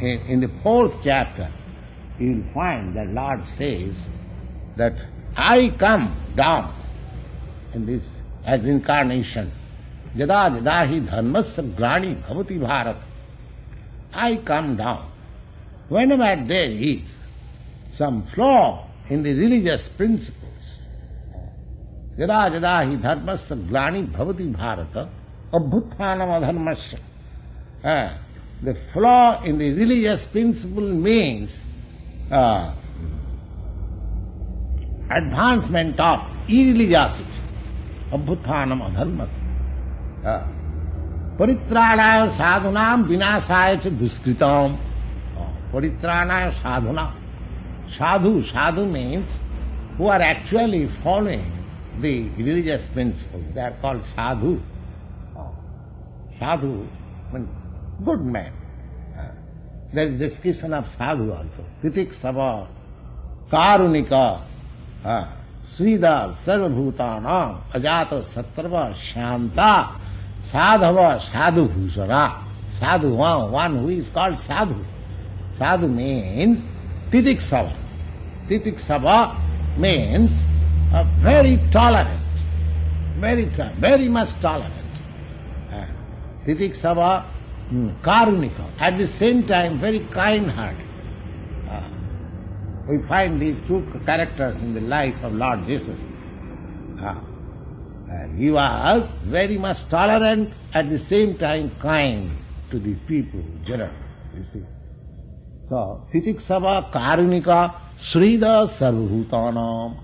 in the 4th chapter, you will find that Lord says that I come down in this as incarnation. Jada jada hi dharmasya glani bhavati bharat. I come down. Whenever there is some flaw in the religious principles, jada jada hi dharmasya glani bhavati bharata, abhuttanam adharmasya. The flaw in the religious principle means advancement of irreligiosity. Abhuttanam adharmasya. Paritranaya sadhunam vinasaya cha duskritam. Paritranaya sadhunam. Sadhu means who are actually following the religious principles. They are called sadhu. Sadhu means good man. There is description of sadhu also. Titik sava, karunika, sridhar, sarvabhutanam, ajato satrava, shanta, sadhava, sadhu bhusara. Sadhu, one who is called sadhu. Sadhu means titik sava. Titik sava means very tolerant, very much tolerant. Titik sava, karunika, at the same time very kind-hearted. We find these two characters in the life of Lord Jesus. He was very much tolerant, at the same time kind to the people generally, you see. So, titik sava karunika sridhar sarvabhutanam.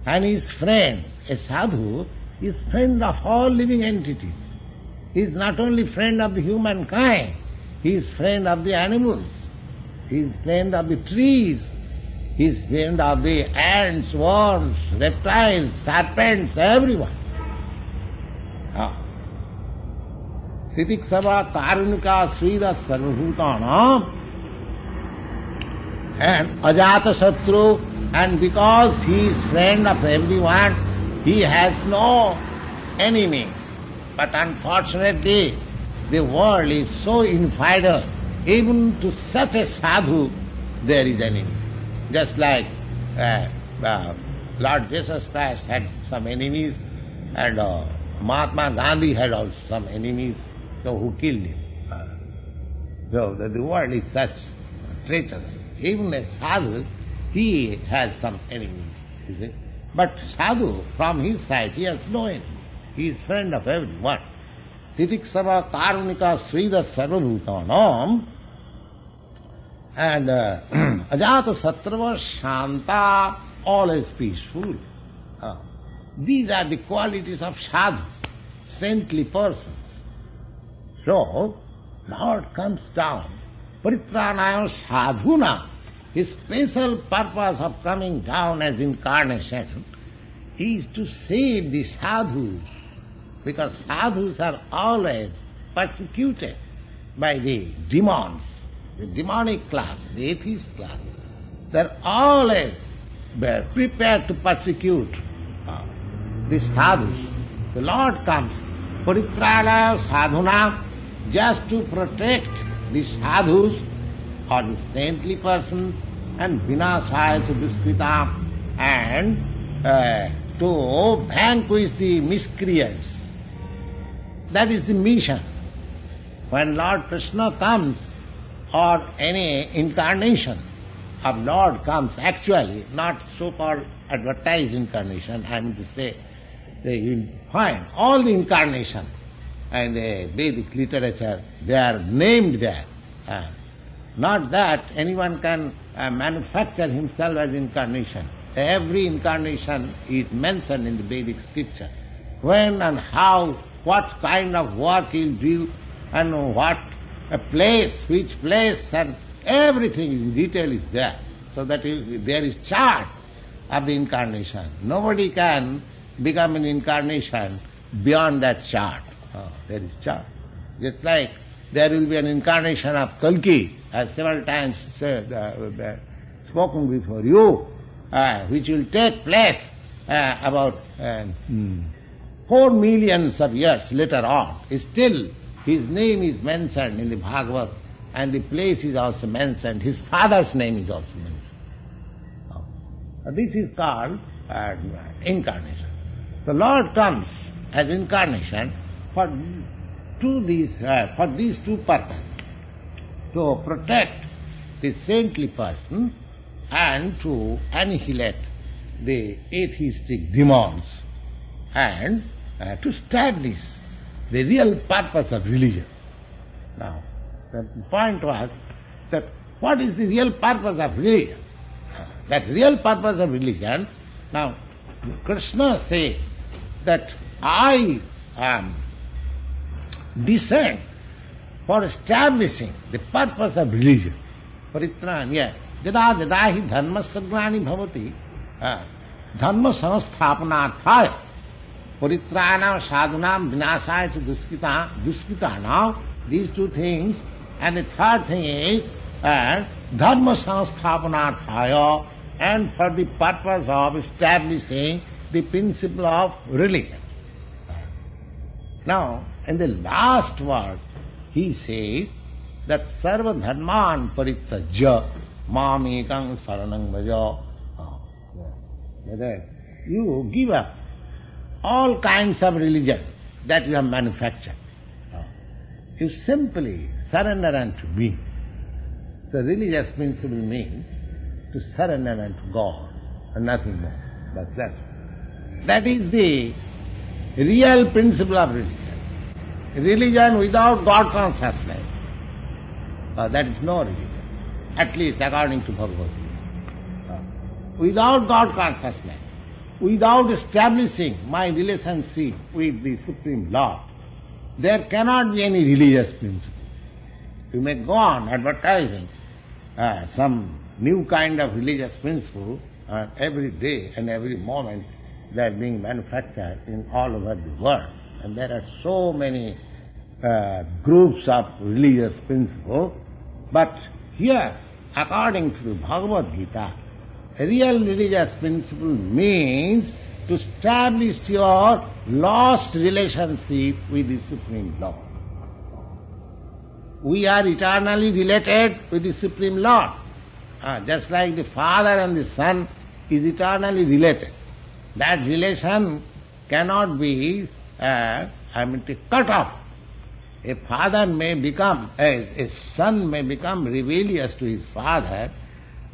And his friend, a sadhu, is friend of all living entities. He is not only friend of the humankind, he is friend of the animals, he is friend of the trees, he is friend of the ants, worms, reptiles, serpents, everyone. Titik sava karunika sridhar sarvabhutanam. And ajata satru, and because he is friend of everyone, he has no enemy. But unfortunately, the world is so infidel, even to such a sadhu there is enemy. Just like Lord Jesus Christ had some enemies, and Mahatma Gandhi had also some enemies, so who killed him. So the world is such treacherous. Even a sadhu, he has some enemies, you see. But sadhu, from his side, he has no enemy. He is friend of everyone. Titik sava karunika sridhar sarvabhutanam. And ajata satrava shanta, always peaceful. These are the qualities of sadhu, saintly persons. So, Lord comes down. Paritranaya sadhuna. His special purpose of coming down as incarnation is to save the sadhus, because sadhus are always persecuted by the demons, the demonic class, the atheist class. They are always prepared to persecute the sadhus. The Lord comes, Paritranaya sadhuna, just to protect the sadhus or the saintly persons, and vinasaya duskritam, and to vanquish the miscreants. That is the mission. When Lord Krishna comes, or any incarnation of Lord comes, actually, not so-called advertised incarnation, I mean to say, you will find all the incarnation in the Vedic literature, they are named there. Not that anyone can manufacture himself as incarnation. Every incarnation is mentioned in the Vedic scripture. When and how, what kind of work he will do, and what a place, which place, and everything in detail is there. So that there is chart of the incarnation. Nobody can become an incarnation beyond that chart. There is chart. Just like there will be an incarnation of Kalki, as several times spoken before you, which will take place about 4 millions of years later on. Still, his name is mentioned in the Bhagavad, and the place is also mentioned, his father's name is also mentioned. This is called incarnation. The Lord comes as incarnation for these two purposes: to protect the saintly person and to annihilate the atheistic demons, and to establish the real purpose of religion. Now, the point was that what is the real purpose of religion? That real purpose of religion, now Krishna says that I am descend for establishing the purpose of religion. Paritranya jada jada hi dharmasya glani bhavati dharma samsthapanarthaya paritranam sadhunam vinasaya cha duskritanam. These two things, and the third thing is dharma samsthapanarthaya, and for the purpose of establishing the principle of religion. Now, in the last word, he says that sarva dharman parityajya mamekam saranam vaja. Whether you give up all kinds of religion that you have manufactured, you simply surrender unto me. The religious principle means to surrender unto God and nothing more. But that is the real principle of religion. Religion without God consciousness, that is no religion, at least according to Bhagavad Gita. Without God consciousness, without establishing my relationship with the Supreme Lord, there cannot be any religious principle. You may go on advertising some new kind of religious principle, every day and every moment they are being manufactured in all over the world. And there are so many groups of religious principle. But here, according to the Bhagavad Gita, real religious principle means to establish your lost relationship with the Supreme Lord. We are eternally related with the Supreme Lord. Just like the father and the son is eternally related. That relation cannot be cut off. A father may become, a son may become rebellious to his father,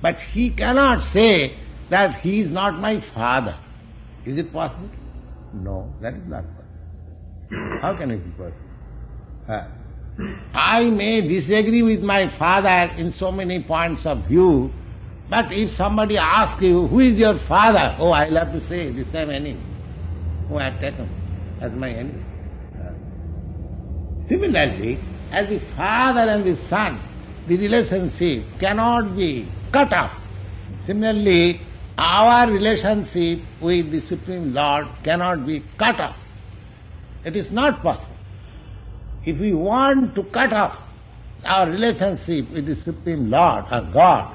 but he cannot say that he is not my father. Is it possible? No, that is not possible. How can it be possible? I may disagree with my father in so many points of view, but if somebody asks you, who is your father? Oh, I'll have to say, the same enemy who I have taken as my enemy. Similarly, as the father and the son, the relationship cannot be cut off. Similarly, our relationship with the Supreme Lord cannot be cut off. It is not possible. If we want to cut off our relationship with the Supreme Lord or God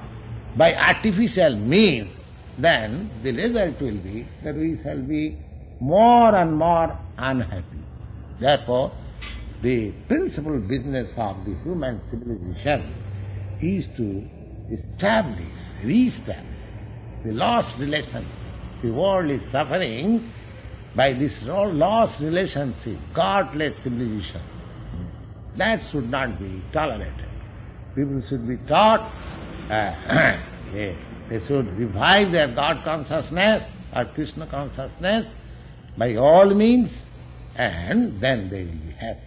by artificial means, then the result will be that we shall be more and more unhappy. Therefore, the principal business of the human civilization is to establish, re-establish the lost relationship. The world is suffering by this lost relationship, godless civilization. That should not be tolerated. People should be taught, they should revive their God consciousness or Krishna consciousness by all means, and then they will be happy.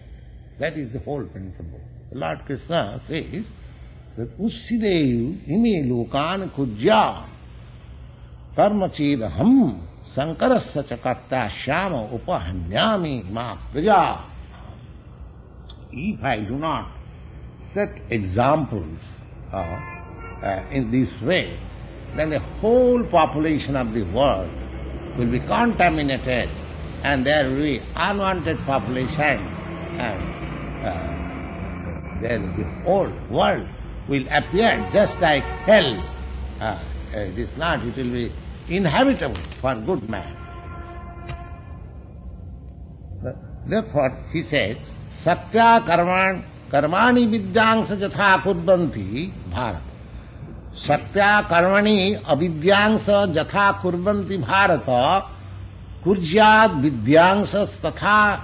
That is the whole principle. Lord Krishna says that Ussideyu ime lokan kujya karmachidaham sankarasya cha karta shyama upahanyami ma praja. If I do not set examples in this way, then the whole population of the world will be contaminated, and there will be unwanted population, and then the whole world will appear just like hell. It is not, it will be inhabitable for good man. Therefore, he said, Satya karman कर्माणि विद्यांश यथा कुर्वन्ति Bharat. Satya karmani avidyansa jatha kurvanti bharata kurjyad vidyangsas tatha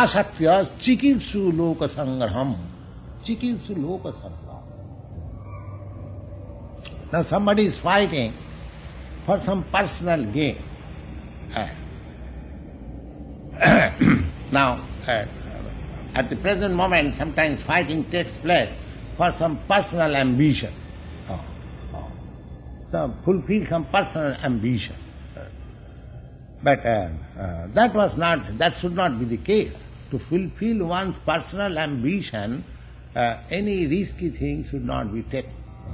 satya chikitsu loka sangraham. Chikitsu loka sangraham. Now somebody is fighting for some personal gain. Now, at the present moment, sometimes fighting takes place for some personal ambition. So fulfill some personal ambition. But that should not be the case. To fulfill one's personal ambition, any risky thing should not be taken.